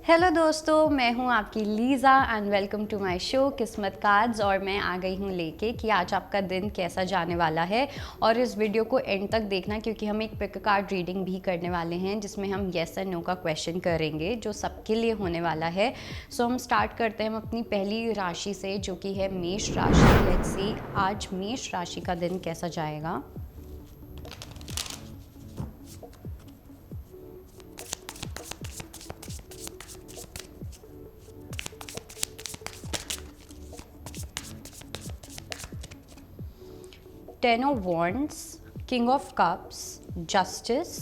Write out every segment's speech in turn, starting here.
Hello दोस्तों, मैं हूं आपकी Lisa and welcome to my show किस्मत कार्ड्स। और मैं आ गई हूं लेके कि आज आपका दिन कैसा जाने वाला है। और इस वीडियो को एंड तक देखना क्योंकि हम एक पिक कार्ड रीडिंग भी करने वाले हैं जिसमें हम येस एंड नो का क्वेश्चन करेंगे जो सबके लिए होने वाला है। सो हम स्टार्ट करते हैं हम अपनी पहली राशि से जो कि है मेष राशि। लेट्स सी आज मेष राशि का दिन कैसा जाएगा। Ten of Wands, King of Cups, Justice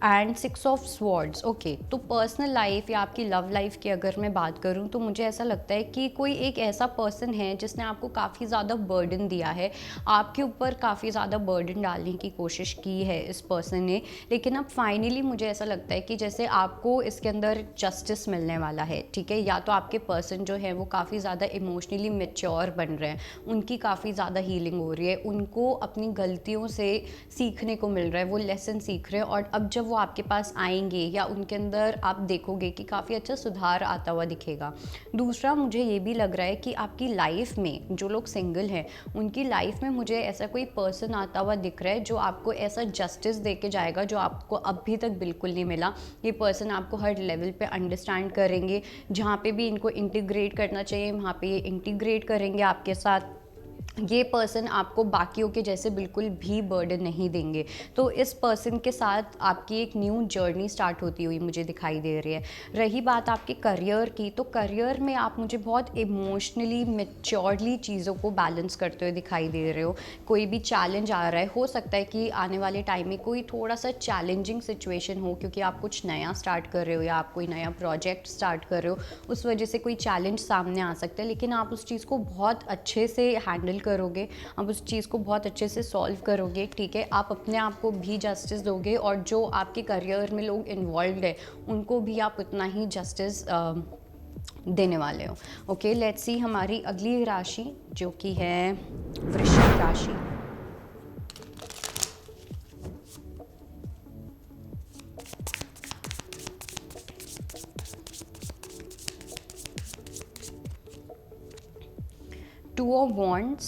and 6 of swords. Okay, तो पर्सनल लाइफ या आपकी लव लाइफ की अगर मैं बात करूं तो मुझे ऐसा लगता है कि कोई एक ऐसा पर्सन है जिसने आपको काफ़ी ज़्यादा बर्डन दिया है, आपके ऊपर काफ़ी ज़्यादा बर्डन डालने की कोशिश की है इस पर्सन ने। लेकिन अब फाइनली मुझे ऐसा लगता है कि जैसे आपको इसके अंदर जस्टिस मिलने वाला है, ठीक है। या तो आपके पर्सन जो है वो काफ़ी ज़्यादा इमोशनली मेच्योर बन रहे हैं, उनकी काफ़ी ज़्यादा हीलिंग हो रही है, उनको अपनी गलतियों से सीखने को मिल रहा है, वो लेसन सीख रहे हैं। और अब जब वो आपके पास आएंगे या उनके अंदर आप देखोगे कि काफ़ी अच्छा सुधार आता हुआ दिखेगा। दूसरा, मुझे ये भी लग रहा है कि आपकी लाइफ में जो लोग सिंगल हैं उनकी लाइफ में मुझे ऐसा कोई पर्सन आता हुआ दिख रहा है जो आपको ऐसा जस्टिस दे के जाएगा जो आपको अभी तक बिल्कुल नहीं मिला। ये पर्सन आपको हर लेवल पे अंडरस्टैंड करेंगे, जहाँ पे भी इनको इंटीग्रेट करना चाहिए वहाँ पे ये इंटीग्रेट करेंगे आपके साथ। ये पर्सन आपको बाकियों के जैसे बिल्कुल भी बर्डन नहीं देंगे। तो इस पर्सन के साथ आपकी एक न्यू जर्नी स्टार्ट होती हुई मुझे दिखाई दे रही है। रही बात आपके करियर की, तो करियर में आप मुझे बहुत इमोशनली मेच्योरली चीज़ों को बैलेंस करते हुए दिखाई दे रहे हो। कोई भी चैलेंज आ रहा है, हो सकता है कि आने वाले टाइम में कोई थोड़ा सा चैलेंजिंग सिचुएशन हो क्योंकि आप कुछ नया स्टार्ट कर रहे हो या आप कोई नया प्रोजेक्ट स्टार्ट कर रहे हो, उस वजह से कोई चैलेंज सामने आ सकता है। लेकिन आप उस चीज़ को बहुत अच्छे से हैंडल करोगे, आप उस चीज़ को बहुत अच्छे से सॉल्व करोगे, ठीक है। आप अपने आप को भी जस्टिस दोगे और जो आपके करियर में लोग इन्वॉल्व है उनको भी आप उतना ही जस्टिस देने वाले हो। ओके, लेट्स सी हमारी अगली राशि जो कि है वृश्चिक राशि। Two of wands,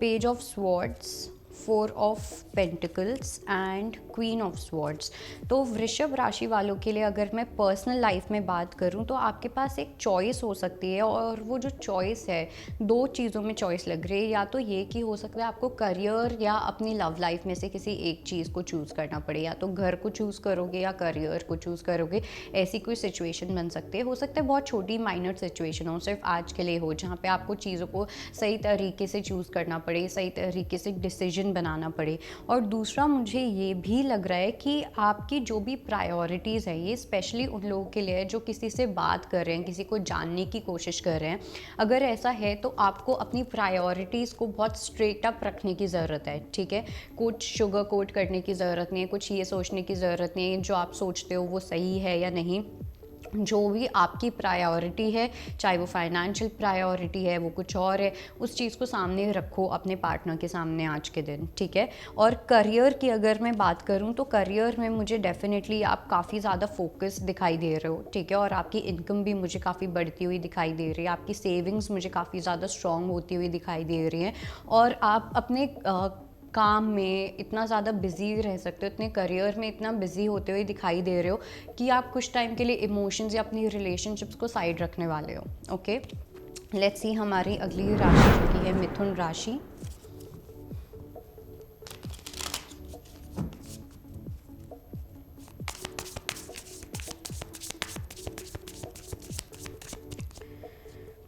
page of swords, 4 of pentacles and queen of swords. तो वृषभ राशि वालों के लिए अगर मैं पर्सनल लाइफ में बात करूं तो आपके पास एक चॉइस हो सकती है और वो जो चॉइस है, दो चीज़ों में चॉइस लग रही है। या तो ये कि हो सकता है आपको करियर या अपनी लव लाइफ में से किसी एक चीज़ को चूज़ करना पड़े, या तो घर को चूज़ करोगे या करियर को चूज़ करोगे। ऐसी कोई सिचुएशन बन सकती है। हो सकता है बहुत छोटी माइनर सिचुएशन हो, सिर्फ आज के लिए हो, जहाँ पे आपको चीज़ों को सही तरीके से चूज़ करना पड़े, सही तरीके से डिसीजन बनाना पड़े। और दूसरा, मुझे ये भी लग रहा है कि आपकी जो भी प्रायोरिटीज़ है, ये स्पेशली उन लोगों के लिए है जो किसी से बात कर रहे हैं, किसी को जानने की कोशिश कर रहे हैं। अगर ऐसा है तो आपको अपनी प्रायोरिटीज़ को बहुत स्ट्रेट अप रखने की ज़रूरत है, ठीक है। कुछ शुगर कोट करने की ज़रूरत नहीं है, कुछ ये सोचने की ज़रूरत नहीं है जो आप सोचते हो वो सही है या नहीं। जो भी आपकी प्रायोरिटी है, चाहे वो फाइनेंशियल प्रायोरिटी है, वो कुछ और है, उस चीज़ को सामने रखो अपने पार्टनर के सामने आज के दिन, ठीक है। और करियर की अगर मैं बात करूं तो करियर में मुझे डेफिनेटली आप काफ़ी ज़्यादा फोकस दिखाई दे रहे हो, ठीक है। और आपकी इनकम भी मुझे काफ़ी बढ़ती हुई दिखाई दे रही है, आपकी सेविंग्स मुझे काफ़ी ज़्यादा स्ट्रॉन्ग होती हुई दिखाई दे रही हैं। और आप अपने काम में इतना ज़्यादा बिजी रह सकते हो, इतने करियर में इतना बिजी होते हुए दिखाई दे रहे हो कि आप कुछ टाइम के लिए इमोशंस या अपनी रिलेशनशिप्स को साइड रखने वाले हो। ओके, लेट्स सी हमारी अगली राशि जो कि है मिथुन राशि।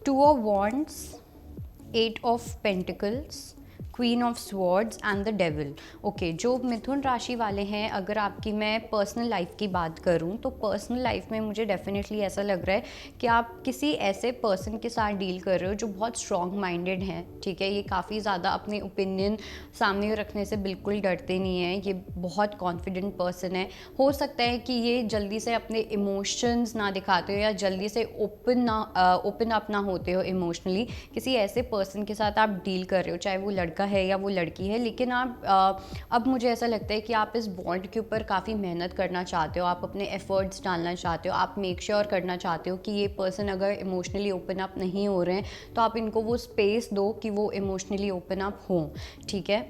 Two of wands, 8 of pentacles, queen of swords and the devil. Okay, जो मिथुन राशि वाले हैं, अगर आपकी मैं पर्सनल लाइफ की बात करूं तो पर्सनल लाइफ में मुझे डेफिनेटली ऐसा लग रहा है कि आप किसी ऐसे पर्सन के साथ डील कर रहे हो जो बहुत स्ट्रॉन्ग माइंडेड हैं, ठीक है। ये काफ़ी ज़्यादा अपने ओपिनियन सामने रखने से बिल्कुल डरते नहीं हैं, ये बहुत कॉन्फिडेंट पर्सन है। हो सकता है कि ये जल्दी से अपने इमोशंस ना दिखाते हो या जल्दी से ओपन अप ना होते हो इमोशनली। किसी ऐसे पर्सन के साथ आप डील कर रहे हो, चाहे वो लड़का है या वो लड़की है, लेकिन आप अब मुझे ऐसा लगता है कि आप इस बॉन्ड के ऊपर काफ़ी मेहनत करना चाहते हो, आप अपने एफर्ट्स डालना चाहते हो, आप मेक श्योर करना चाहते हो कि ये पर्सन अगर इमोशनली ओपन अप नहीं हो रहे हैं तो आप इनको वो स्पेस दो कि वो इमोशनली ओपन अप हों, ठीक है।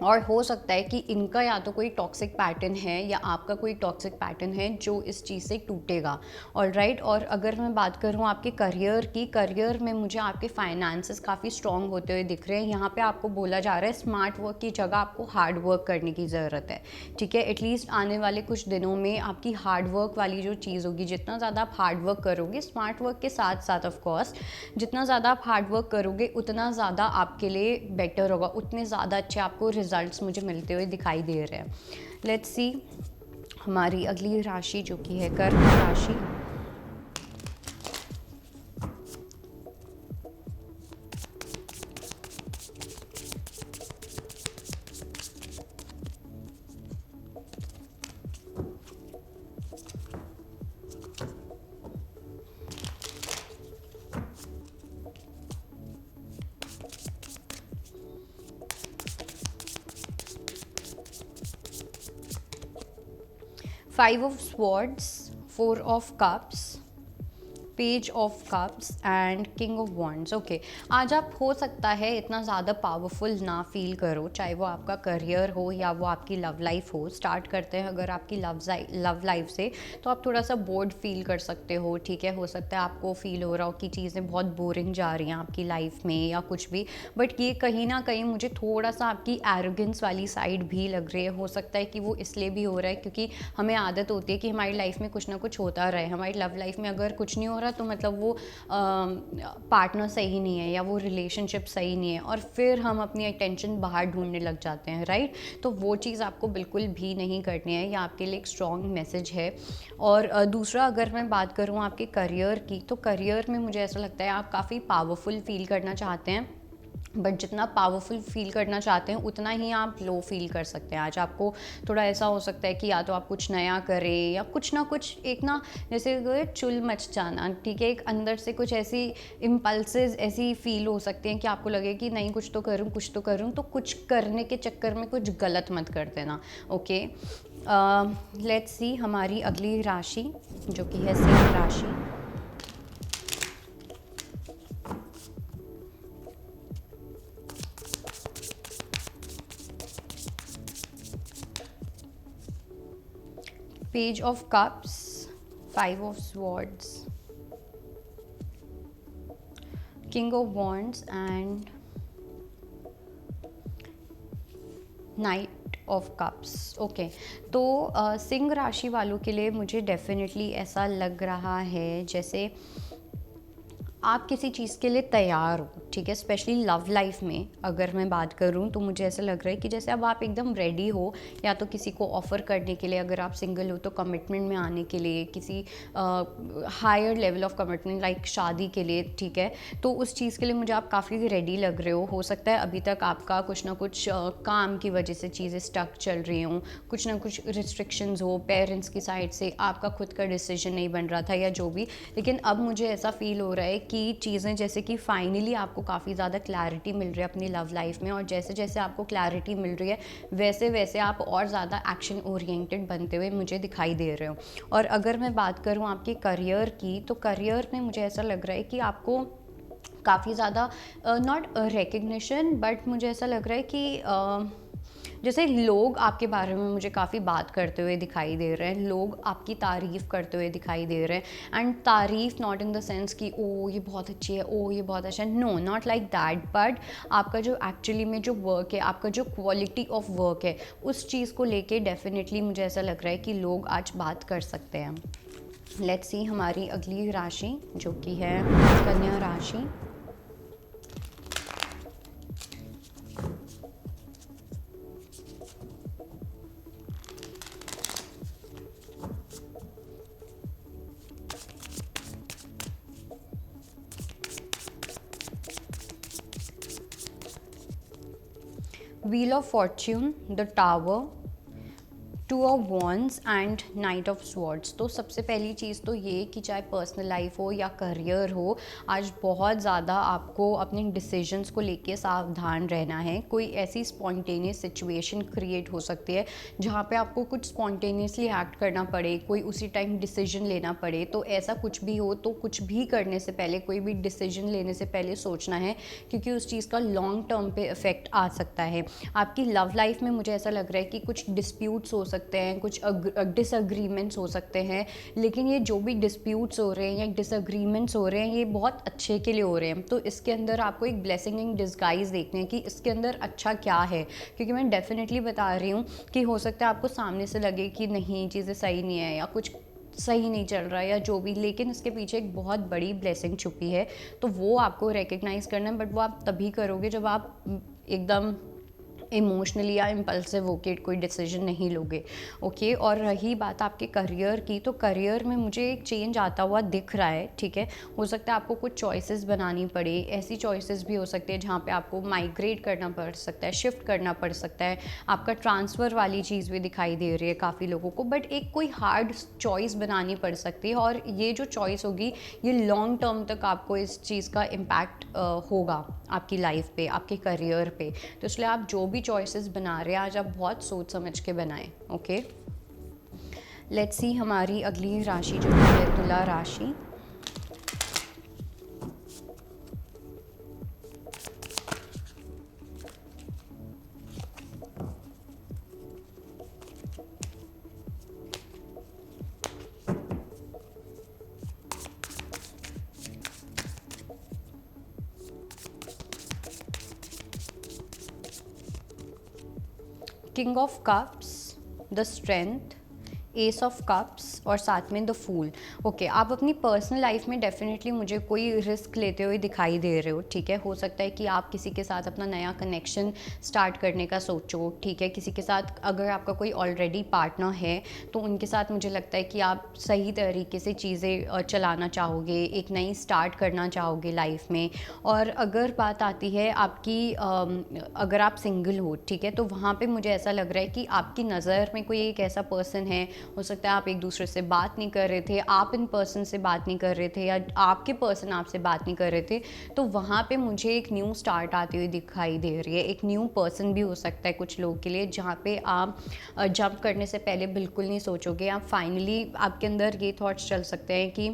और हो सकता है कि इनका या तो कोई टॉक्सिक पैटर्न है या आपका कोई टॉक्सिक पैटर्न है जो इस चीज़ से टूटेगा, ऑलराइट। और अगर मैं बात करूँ आपके करियर की, करियर में मुझे आपके फाइनेंसेस काफ़ी स्ट्रॉन्ग होते हुए दिख रहे हैं। यहाँ पे आपको बोला जा रहा है स्मार्ट वर्क की जगह आपको हार्ड वर्क करने की ज़रूरत है, ठीक है। एटलीस्ट आने वाले कुछ दिनों में आपकी हार्ड वर्क वाली जो चीज़ होगी, जितना ज़्यादा आप हार्ड वर्क करोगे, स्मार्ट वर्क के साथ साथ ऑफ कोर्स, जितना ज़्यादा आप हार्ड वर्क करोगे उतना ज़्यादा आपके लिए बेटर होगा, उतने ज़्यादा अच्छे आपको रिजल्ट्स मुझे मिलते हुए दिखाई दे रहे हैं। लेट्स सी हमारी अगली राशि जो कि है कर्क राशि। Five of swords, four of cups, page of cups and king of wands. Okay, आज आप हो सकता है इतना ज़्यादा पावरफुल ना फील करो, चाहे वो आपका करियर हो या वो आपकी लव लाइफ हो। स्टार्ट करते हैं अगर आपकी लव लाइफ से, तो आप थोड़ा सा बोर्ड फील कर सकते हो, ठीक है। हो सकता है आपको फील हो रहा हो कि चीज़ें बहुत बोरिंग जा रही हैं आपकी लाइफ में या कुछ भी, बट ये कहीं ना कहीं मुझे थोड़ा सा आपकी एरोगेंस वाली साइड भी लग रही है। हो सकता है कि वो इसलिए भी हो रहा है क्योंकि हमें आदत होती है कि हमारी लाइफ में कुछ ना कुछ होता रहे। हमारी लव लाइफ में अगर कुछ नहीं हो रहा तो मतलब वो पार्टनर सही नहीं है या वो रिलेशनशिप सही नहीं है, और फिर हम अपनी अटेंशन बाहर ढूंढने लग जाते हैं, राइट। तो वो चीज़ आपको बिल्कुल भी नहीं करनी है, ये आपके लिए एक स्ट्रॉन्ग मैसेज है। और दूसरा अगर मैं बात करूँ आपके करियर की, तो करियर में मुझे ऐसा लगता है आप काफ़ी पावरफुल फील करना चाहते हैं, बट जितना पावरफुल फील करना चाहते हैं उतना ही आप लो फील कर सकते हैं। आज आपको थोड़ा ऐसा हो सकता है कि या तो आप कुछ नया करें या कुछ ना कुछ एक ना, जैसे चुल मच जाना, ठीक है, एक अंदर से कुछ ऐसी इम्पल्सेस ऐसी फील हो सकती हैं कि आपको लगे कि नहीं कुछ तो करूं कुछ तो करूं, तो कुछ करने के चक्कर में कुछ गलत मत कर देना, ओके। लेट्स सी हमारी अगली राशि जो कि है सिंह राशि। Page of Cups, Five of Swords, King of Wands and Knight of Cups। Okay, तो सिंह राशि वालों के लिए मुझे डेफिनेटली ऐसा लग रहा है जैसे आप किसी चीज़ के लिए तैयार हो, ठीक है। स्पेशली लव लाइफ में अगर मैं बात करूं तो मुझे ऐसा लग रहा है कि जैसे अब आप एकदम रेडी हो, या तो किसी को ऑफ़र करने के लिए, अगर आप सिंगल हो तो कमिटमेंट में आने के लिए, किसी higher level of commitment like शादी के लिए, ठीक है। तो उस चीज़ के लिए मुझे आप काफ़ी रेडी लग रहे हो सकता है अभी तक आपका कुछ ना कुछ काम की वजह से चीज़ें स्टक चल रही हों, कुछ ना कुछ रिस्ट्रिक्शंस हो पेरेंट्स की साइड से, आपका खुद का डिसीजन नहीं बन रहा था या जो भी, लेकिन अब मुझे ऐसा फील हो रहा है कि चीज़ें जैसे कि फाइनली आपको काफ़ी ज़्यादा क्लैरिटी मिल रही है अपनी लव लाइफ में, और जैसे जैसे आपको क्लैरिटी मिल रही है वैसे वैसे आप और ज़्यादा एक्शन ओरिएंटेड बनते हुए मुझे दिखाई दे रहे हो। और अगर मैं बात करूँ आपके करियर की, तो करियर में मुझे ऐसा लग रहा है कि आपको काफ़ी ज़्यादा नॉट रिकग्निशन, बट मुझे ऐसा लग रहा है कि जैसे लोग आपके बारे में मुझे काफ़ी बात करते हुए दिखाई दे रहे हैं, लोग आपकी तारीफ़ करते हुए दिखाई दे रहे हैं। एंड तारीफ़ नॉट इन द सेंस कि ओ ये बहुत अच्छी है, ओ ये बहुत अच्छा है, no not like that, but आपका जो एक्चुअली में जो वर्क है, आपका जो क्वालिटी ऑफ वर्क है, उस चीज़ को लेके डेफिनेटली मुझे ऐसा लग रहा है कि लोग आज बात कर सकते हैं। लेट्स सी हमारी अगली राशि जो कि है कन्या राशि। Wheel of Fortune, the Tower, two of wands and night of swords. तो सबसे पहली चीज़ तो ये कि चाहे पर्सनल लाइफ हो या करियर हो, आज बहुत ज़्यादा आपको अपने डिसीजंस को लेके सावधान रहना है। कोई ऐसी स्पॉन्टेनियस सिचुएशन क्रिएट हो सकती है जहाँ पे आपको कुछ स्पॉन्टेनियसली एक्ट करना पड़े, कोई उसी टाइम डिसीजन लेना पड़े। तो ऐसा कुछ भी हो तो कुछ भी करने से पहले, कोई भी डिसीजन लेने से पहले सोचना है, क्योंकि उस चीज़ का लॉन्ग टर्म पे इफेक्ट आ सकता है। आपकी लव लाइफ में मुझे ऐसा लग रहा है कि कुछ डिस्प्यूट्स हो सकते हैं, कुछ डिसएग्रीमेंट्स हो सकते हैं, लेकिन ये जो भी डिस्प्यूट्स हो रहे हैं या डिसएग्रीमेंट्स हो रहे हैं, ये बहुत अच्छे के लिए हो रहे हैं। तो इसके अंदर आपको एक ब्लेसिंग इन डिस्गाइज देखने हैं कि इसके अंदर अच्छा क्या है, क्योंकि मैं डेफिनेटली बता रही हूँ कि हो सकता है आपको सामने से लगे कि नहीं, चीज़ें सही नहीं है या कुछ सही नहीं चल रहा है या जो भी, लेकिन इसके पीछे एक बहुत बड़ी ब्लेसिंग छुपी है। तो वो आपको रिकग्नाइज़ करना है, बट वो आप तभी करोगे जब आप एकदम इमोशनली या इम्पल्सिव होके कोई डिसीजन नहीं लोगे। ओके, और रही बात आपके करियर की, तो करियर में मुझे एक चेंज आता हुआ दिख रहा है। ठीक है, हो सकता है आपको कुछ चॉइसेस बनानी पड़े, ऐसी चॉइसेस भी हो सकती है जहाँ पे आपको माइग्रेट करना पड़ सकता है, शिफ्ट करना पड़ सकता है। आपका ट्रांसफ़र वाली चीज़ भी दिखाई दे रही है काफ़ी लोगों को, बट एक कोई हार्ड चॉइस बनानी पड़ सकती है, और ये जो चॉइस होगी ये लॉन्ग टर्म तक आपको इस चीज़ का इम्पैक्ट होगा आपकी लाइफ पे, आपके करियर पे। तो इसलिए आप जो भी चॉइसेस बना रहे हैं आज आप बहुत सोच समझ के बनाएं। ओके, लेट्स सी हमारी अगली राशि जो है तुला राशि। King of cups, the strength, S of cups और साथ में द फूल। ओके, आप अपनी पर्सनल लाइफ में डेफिनेटली मुझे कोई रिस्क लेते हुए दिखाई दे रहे हो। ठीक है, हो सकता है कि आप किसी के साथ अपना नया कनेक्शन स्टार्ट करने का सोचो। ठीक है, किसी के साथ अगर आपका कोई ऑलरेडी पार्टनर है तो उनके साथ मुझे लगता है कि आप सही तरीके से चीज़ें चलाना चाहोगे, एक नई स्टार्ट करना चाहोगे लाइफ में। और अगर बात आती है आपकी अगर आप सिंगल हो, ठीक है, तो वहाँ पे मुझे ऐसा लग रहा है कि आपकी नज़र में कोई एक ऐसा पर्सन है, हो सकता है आप एक दूसरे से बात नहीं कर रहे थे, आप इन पर्सन से बात नहीं कर रहे थे, या आपके पर्सन आपसे बात नहीं कर रहे थे, तो वहाँ पे मुझे एक न्यू स्टार्ट आती हुई दिखाई दे रही है। एक न्यू पर्सन भी हो सकता है कुछ लोगों के लिए, जहाँ पे आप जंप करने से पहले बिल्कुल नहीं सोचोगे, आप फाइनली आपके अंदर ये थॉट्स चल सकते हैं कि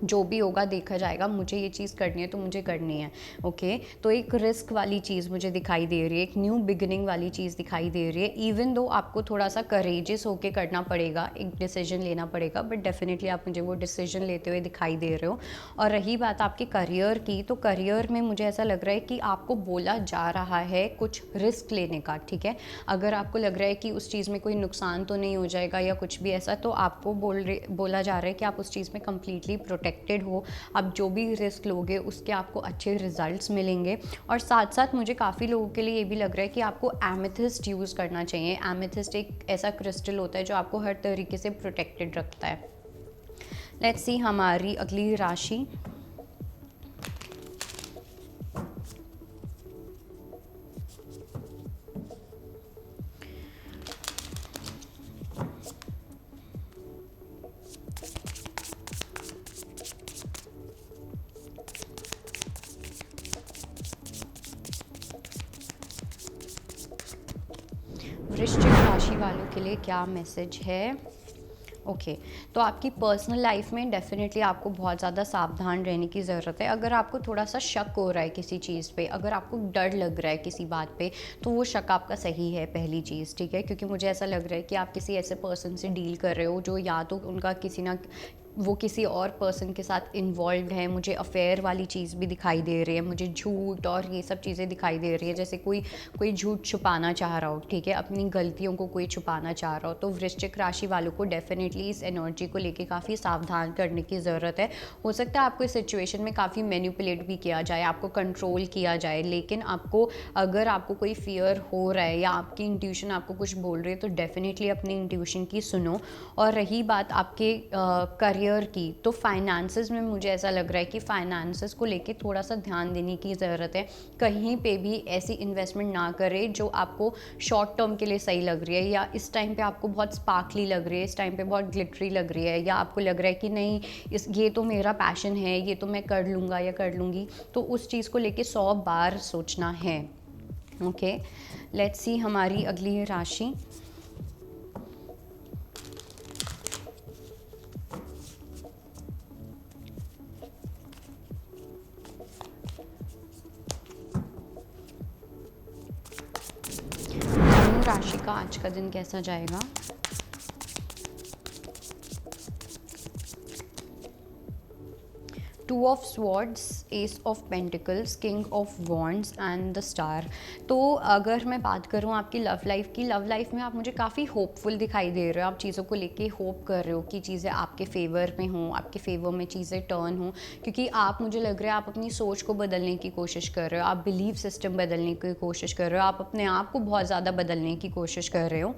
जो भी होगा देखा जाएगा, मुझे ये चीज़ करनी है तो मुझे करनी है। ओके, तो एक रिस्क वाली चीज़ मुझे दिखाई दे रही है, एक न्यू बिगिनिंग वाली चीज़ दिखाई दे रही है। इवन दो आपको थोड़ा सा करेजियस होके करना पड़ेगा, एक डिसीजन लेना पड़ेगा, बट डेफिनेटली आप मुझे वो डिसीजन लेते हुए दिखाई दे रहे हो। और रही बात आपके करियर की, तो करियर में मुझे ऐसा लग रहा है कि आपको बोला जा रहा है कुछ रिस्क लेने का। ठीक है, अगर आपको लग रहा है कि उस चीज़ में कोई नुकसान तो नहीं हो जाएगा या कुछ भी ऐसा, तो आपको बोला जा रहा है कि आप उस चीज़ में कम्प्लीटली प्रोटेक्टेड हो। आप जो भी रिस्क लोगे उसके आपको अच्छे रिजल्ट्स मिलेंगे। और साथ साथ मुझे काफ़ी लोगों के लिए ये भी लग रहा है कि आपको एमेथिस्ट यूज़ करना चाहिए। एमेथिस्ट एक ऐसा क्रिस्टल होता है जो आपको हर तरीके से प्रोटेक्टेड रखता है। लेट्स सी हमारी अगली राशि। वृश्चिक राशि वालों के लिए क्या मैसेज है? ओके, तो आपकी पर्सनल लाइफ में डेफिनेटली आपको बहुत ज़्यादा सावधान रहने की ज़रूरत है। अगर आपको थोड़ा सा शक हो रहा है किसी चीज़ पे, अगर आपको डर लग रहा है किसी बात पे, तो वो शक आपका सही है, पहली चीज़। ठीक है, क्योंकि मुझे ऐसा लग रहा है कि आप किसी ऐसे पर्सन से डील कर रहे हो जो या तो उनका वो किसी और पर्सन के साथ इन्वॉल्व है। मुझे अफेयर वाली चीज़ भी दिखाई दे रही है, मुझे झूठ और ये सब चीज़ें दिखाई दे रही है, जैसे कोई झूठ छुपाना चाह रहा हो। ठीक है, अपनी गलतियों को कोई छुपाना चाह रहा हो। तो वृश्चिक राशि वालों को डेफिनेटली इस एनर्जी को लेके काफ़ी सावधान करने की ज़रूरत है। हो सकता है आपको इस सिचुएशन में काफ़ी मैनिपुलेट भी किया जाए, आपको कंट्रोल किया जाए, लेकिन अगर आपको कोई फियर हो रहा है या आपकी इंट्यूशन आपको कुछ बोल रही है, तो डेफिनेटली अपनी इंट्यूशन की सुनो। और रही बात आपके करियर करियर की, तो फाइनेंसेस में मुझे ऐसा लग रहा है कि फाइनेंसेस को लेके थोड़ा सा ध्यान देने की ज़रूरत है। कहीं पे भी ऐसी इन्वेस्टमेंट ना करें जो आपको शॉर्ट टर्म के लिए सही लग रही है, या इस टाइम पे आपको बहुत स्पार्कली लग रही है, इस टाइम पे बहुत ग्लिटरी लग रही है, या आपको लग रहा है कि नहीं ये तो मेरा पैशन है, ये तो मैं कर लूँगा या कर लूँगी, तो उस चीज़ को लेके 100 बार सोचना है। ओके, लेट्स सी हमारी अगली राशि। धनु राशि का आज का दिन कैसा जाएगा? Two of swords, S of pentacles, king of wands and the star. तो अगर मैं बात करूँ आपकी लव लाइफ की, लव लाइफ में आप मुझे काफ़ी होपफुल दिखाई दे रहे हो। आप चीज़ों को लेके होप कर रहे हो कि चीज़ें आपके फेवर में हों, आपके फेवर में चीज़ें टर्न हों, क्योंकि आप, मुझे लग रहा है आप अपनी सोच को बदलने की कोशिश कर रहे हो, आप बिलीव सिस्टम बदलने की कोशिश कर रहे हो, आप अपने आप को बहुत ज़्यादा बदलने की कोशिश कर रहे हो।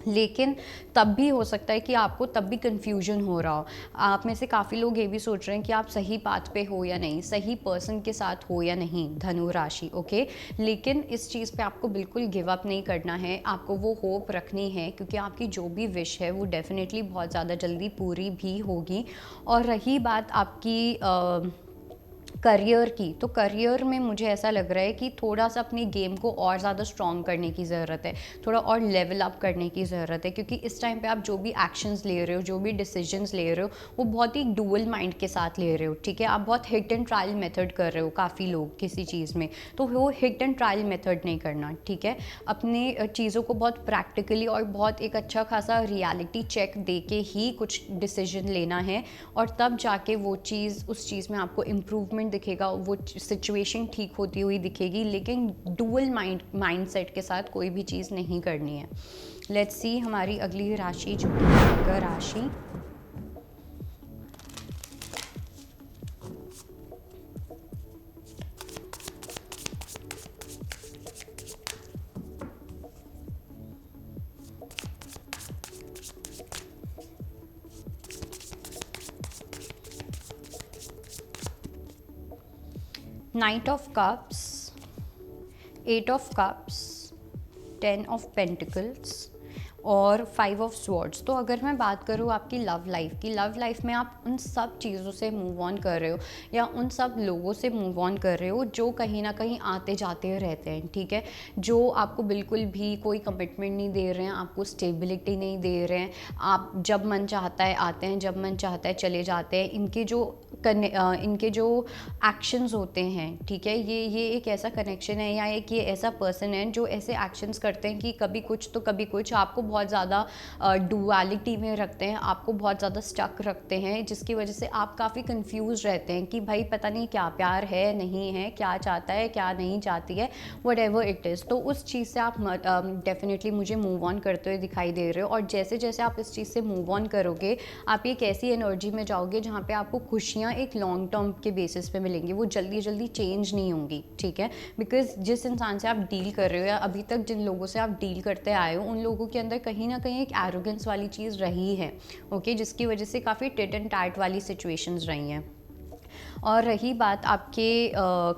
लेकिन तब भी हो सकता है कि आपको तब भी कन्फ्यूजन हो रहा हो। आप में से काफ़ी लोग ये भी सोच रहे हैं कि आप सही पाथ पे हो या नहीं, सही पर्सन के साथ हो या नहीं, धनु राशि। ओके, लेकिन इस चीज़ पे आपको बिल्कुल गिव अप नहीं करना है, आपको वो होप रखनी है, क्योंकि आपकी जो भी विश है वो डेफिनेटली बहुत ज़्यादा जल्दी पूरी भी होगी। और रही बात आपकी करियर की, तो करियर में मुझे ऐसा लग रहा है कि थोड़ा सा अपने गेम को और ज़्यादा स्ट्रॉन्ग करने की ज़रूरत है, थोड़ा और लेवल अप करने की ज़रूरत है, क्योंकि इस टाइम पे आप जो भी एक्शंस ले रहे हो, जो भी डिसीजंस ले रहे हो, वो बहुत ही डुअल माइंड के साथ ले रहे हो। ठीक है, आप बहुत हिट एंड ट्रायल मेथड कर रहे हो काफ़ी लोग किसी चीज़ में, तो वो हिट एंड ट्रायल मेथड नहीं करना। ठीक है, अपने चीज़ों को बहुत प्रैक्टिकली और बहुत एक अच्छा खासा रियलिटी चेक दे के ही कुछ डिसीजन लेना है, और तब जाके वो चीज़, उस चीज़ में आपको इम्प्रूवमेंट दिखेगा, वो सिचुएशन ठीक होती हुई दिखेगी, लेकिन डुअल माइंडसेट के साथ कोई भी चीज़ नहीं करनी है। लेट्स सी हमारी अगली राशि जो कि मकर राशि। Knight of cups, eight of cups, 10 of pentacles और 5 ऑफ स्वॉर्ड्स। तो अगर मैं बात करूँ आपकी लव लाइफ की, लव लाइफ में आप उन सब चीज़ों से मूव ऑन कर रहे हो, या उन सब लोगों से मूव ऑन कर रहे हो जो कहीं ना कहीं आते जाते रहते हैं। ठीक है, जो आपको बिल्कुल भी कोई कमिटमेंट नहीं दे रहे हैं, आपको स्टेबिलिटी नहीं दे रहे हैं, आप जब मन चाहता है आते हैं, जब मन चाहता है चले जाते हैं। इनके जो एक्शंस होते हैं, ठीक है, ये एक ऐसा कनेक्शन है, या एक ये ऐसा पर्सन है जो ऐसे एक्शंस करते हैं कि कभी कुछ तो कभी कुछ, आपको बहुत ज़्यादा डुअलिटी में रखते हैं, आपको बहुत ज़्यादा स्टक रखते हैं, जिसकी वजह से आप काफ़ी कंफ्यूज रहते हैं कि भाई पता नहीं क्या प्यार है, नहीं है, क्या चाहता है, क्या नहीं चाहती है, व्हाटएवर इट इज़। तो उस चीज़ से आप डेफिनेटली मुझे मूव ऑन करते हुए दिखाई दे रहे हो, और जैसे जैसे आप इस चीज़ से मूव ऑन करोगे, आप एक ऐसी एनर्जी में जाओगे जहाँ पे आपको खुशियाँ एक लॉन्ग टर्म के बेसिस पे मिलेंगी, वो जल्दी जल्दी चेंज नहीं होंगी। ठीक है, बिकॉज जिस इंसान से आप डील कर रहे हो, या अभी तक जिन लोगों से आप डील करते आए हो, उन लोगों के अंदर कहीं ना कहीं एक एरोगेंस वाली चीज़ रही है। ओके, जिसकी वजह से काफ़ी टिट एंड टैट वाली सिचुएशंस रही हैं। और रही बात आपके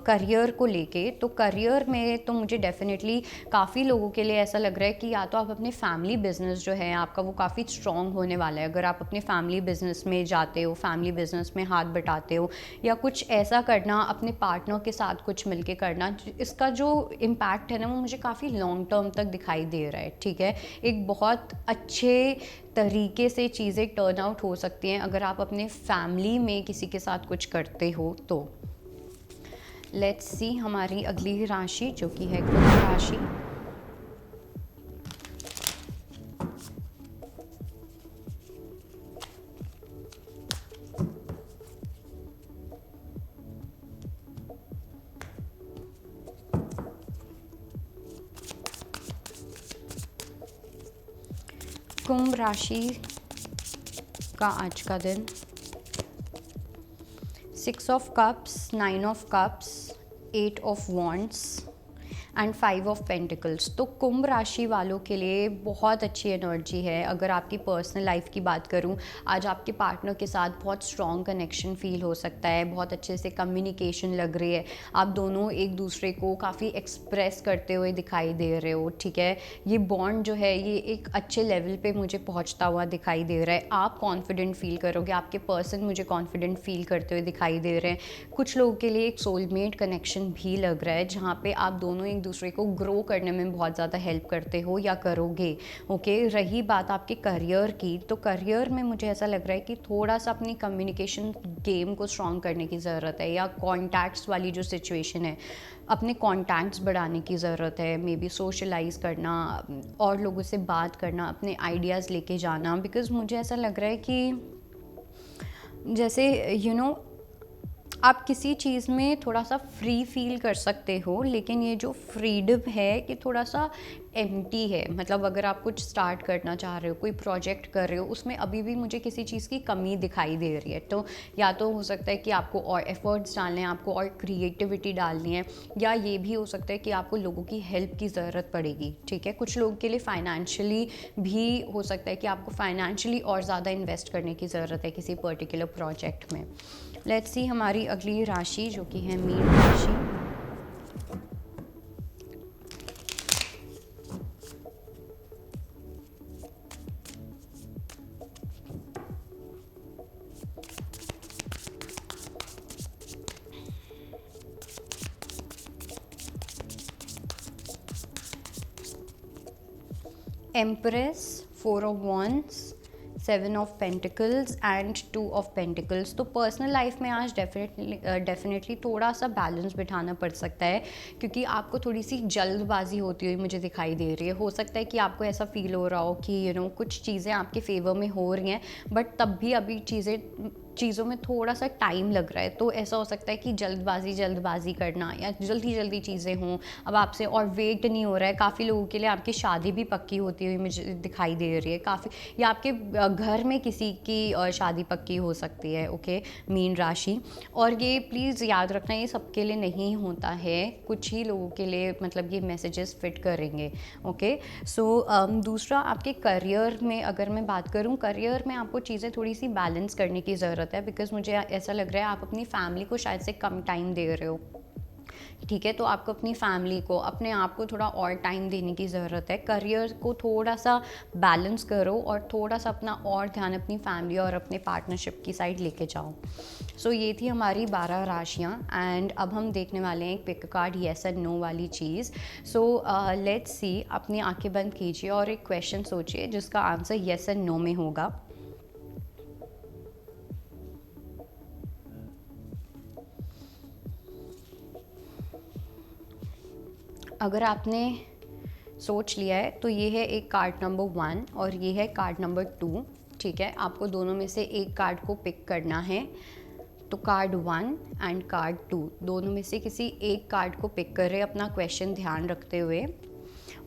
करियर को लेके, तो करियर में तो मुझे डेफिनेटली काफ़ी लोगों के लिए ऐसा लग रहा है कि या तो आप अपने फैमिली बिजनेस जो है आपका, वो काफ़ी स्ट्रॉन्ग होने वाला है। अगर आप अपने फैमिली बिजनेस में जाते हो, फैमिली बिजनेस में हाथ बटाते हो, या कुछ ऐसा करना अपने पार्टनर के साथ कुछ मिलके करना, इसका जो इम्पैक्ट है ना, वो मुझे काफ़ी लॉन्ग टर्म तक दिखाई दे रहा है। ठीक है, एक बहुत अच्छे तरीके से चीज़ें टर्न आउट हो सकती हैं अगर आप अपने फैमिली में किसी के साथ कुछ करते हो तो। लेट्स सी हमारी अगली राशि जो कि है कुंभ राशि। कुंभ राशि का आज का दिन 6 of cups, 9 of cups, 8 of wands and 5 of pentacles. तो कुंभ राशि वालों के लिए बहुत अच्छी एनर्जी है। अगर आपकी पर्सनल लाइफ की बात करूं, आज आपके पार्टनर के साथ बहुत स्ट्रॉन्ग कनेक्शन फील हो सकता है, बहुत अच्छे से कम्युनिकेशन लग रही है, आप दोनों एक दूसरे को काफ़ी एक्सप्रेस करते हुए दिखाई दे रहे हो, ठीक है। ये बॉन्ड जो है ये एक अच्छे लेवल पे मुझे पहुंचता हुआ दिखाई दे रहा है। आप कॉन्फिडेंट फील करोगे, आपके पर्सन मुझे कॉन्फिडेंट फील करते हुए दिखाई दे रहे हैं। कुछ लोगों के लिए एक सोलमेट कनेक्शन भी लग रहा है, जहाँ पे आप दोनों एक दूसरे को ग्रो करने में बहुत ज़्यादा हेल्प करते हो या करोगे। ओके, रही बात आपके करियर की, तो करियर में मुझे ऐसा लग रहा है कि थोड़ा सा अपनी कम्युनिकेशन गेम को स्ट्रॉन्ग करने की ज़रूरत है, या कॉन्टैक्ट्स वाली जो सिचुएशन है, अपने कॉन्टैक्ट्स बढ़ाने की ज़रूरत है। मे बी सोशलाइज़ करना, और लोगों से बात करना, अपने आइडियाज़ लेके जाना। बिकॉज़ मुझे ऐसा लग रहा है कि जैसे आप किसी चीज़ में थोड़ा सा फ्री फील कर सकते हो, लेकिन ये जो फ्रीडम है कि थोड़ा सा एम्प्टी है। मतलब अगर आप कुछ स्टार्ट करना चाह रहे हो, कोई प्रोजेक्ट कर रहे हो, उसमें अभी भी मुझे किसी चीज़ की कमी दिखाई दे रही है। तो या तो हो सकता है कि आपको और एफर्ट्स डालने हैं, आपको और क्रिएटिविटी डालनी है, या ये भी हो सकता है कि आपको लोगों की हेल्प की ज़रूरत पड़ेगी, ठीक है। कुछ लोगों के लिए फाइनेंशियली भी हो सकता है कि आपको फाइनेंशियली और ज़्यादा इन्वेस्ट करने की ज़रूरत है किसी पर्टिकुलर प्रोजेक्ट में। लेट्स सी हमारी अगली राशि जो कि है मीन राशि। Empress, 4 of wands, 7 of pentacles and 2 of pentacles. तो पर्सनल लाइफ में आज डेफिनेटली थोड़ा सा बैलेंस बिठाना पड़ सकता है, क्योंकि आपको थोड़ी सी जल्दबाजी होती हुई मुझे दिखाई दे रही है। हो सकता है कि आपको ऐसा फील हो रहा हो कि कुछ चीज़ें आपके फेवर में हो रही हैं, बट तब भी अभी चीज़ों में थोड़ा सा टाइम लग रहा है। तो ऐसा हो सकता है कि जल्दबाजी करना, या जल्दी चीज़ें हों, अब आपसे और वेट नहीं हो रहा है। काफ़ी लोगों के लिए आपकी शादी भी पक्की होती हुई मुझे दिखाई दे रही है काफ़ी, या आपके घर में किसी की शादी पक्की हो सकती है। ओके, मीन राशि। और ये प्लीज़ याद रखना, ये सबके लिए नहीं होता है, कुछ ही लोगों के लिए मतलब ये मैसेजेस फिट करेंगे। ओके, सो दूसरा आपके करियर में अगर मैं बात करूँ, करियर में आपको चीज़ें थोड़ी सी बैलेंस करने की ज़रूरत है। बिकॉज मुझे ऐसा लग रहा है आप अपनी फैमिली को शायद से कम टाइम दे रहे हो, ठीक है। तो आपको अपनी फैमिली को, अपने आप को थोड़ा और टाइम देने की ज़रूरत है। करियर को थोड़ा सा बैलेंस करो, और थोड़ा सा अपना और ध्यान अपनी फैमिली और अपने पार्टनरशिप की साइड लेके जाओ। सो ये थी हमारी 12 राशियाँ, एंड अब हम देखने वाले हैं एक pick card yes and no वाली चीज़। सो लेट्स सी, अपनी आंखें बंद कीजिए और एक क्वेश्चन सोचिए जिसका आंसर येस एंड नो में होगा। अगर आपने सोच लिया है तो ये है एक कार्ड नंबर 1 और ये है कार्ड नंबर 2, ठीक है। आपको दोनों में से एक कार्ड को पिक करना है। तो कार्ड 1 एंड कार्ड 2 दोनों में से किसी एक कार्ड को पिक कर रहे हैं अपना क्वेश्चन ध्यान रखते हुए।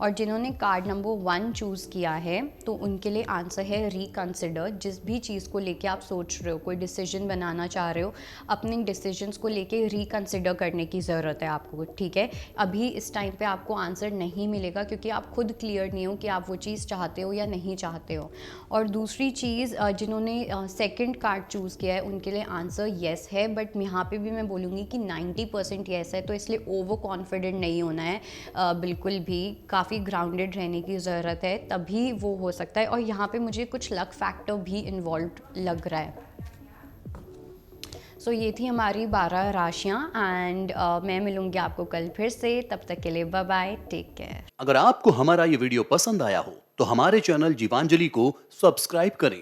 और जिन्होंने कार्ड नंबर 1 चूज़ किया है तो उनके लिए आंसर है रिकंसिडर। जिस भी चीज़ को लेके आप सोच रहे हो, कोई डिसीजन बनाना चाह रहे हो, अपने डिसीजंस को लेके रिकंसिडर करने की ज़रूरत है आपको, ठीक है। अभी इस टाइम पे आपको आंसर नहीं मिलेगा, क्योंकि आप खुद क्लियर नहीं हो कि आप वो चीज़ चाहते हो या नहीं चाहते हो। और दूसरी चीज़, जिन्होंने सेकेंड कार्ड चूज़ किया है उनके लिए आंसर येस है, बट यहाँ पे भी मैं बोलूँगी कि 90% येस है, तो इसलिए ओवर कॉन्फिडेंट नहीं होना है बिल्कुल भी। काफ़ी ग्राउंडेड रहने की ज़रूरत है, तभी वो हो सकता है। और यहाँ पे मुझे कुछ लक फैक्टर भी इन्वॉल्व लग रहा है। सो ये थी हमारी 12 राशियाँ, एंड मैं मिलूँगी आपको कल फिर से। तब तक के लिए बाय बाय, टेक केयर। अगर आपको हमारा ये वीडियो पसंद आया हो तो हमारे चैनल जीवांजलि को सब्सक्राइब करें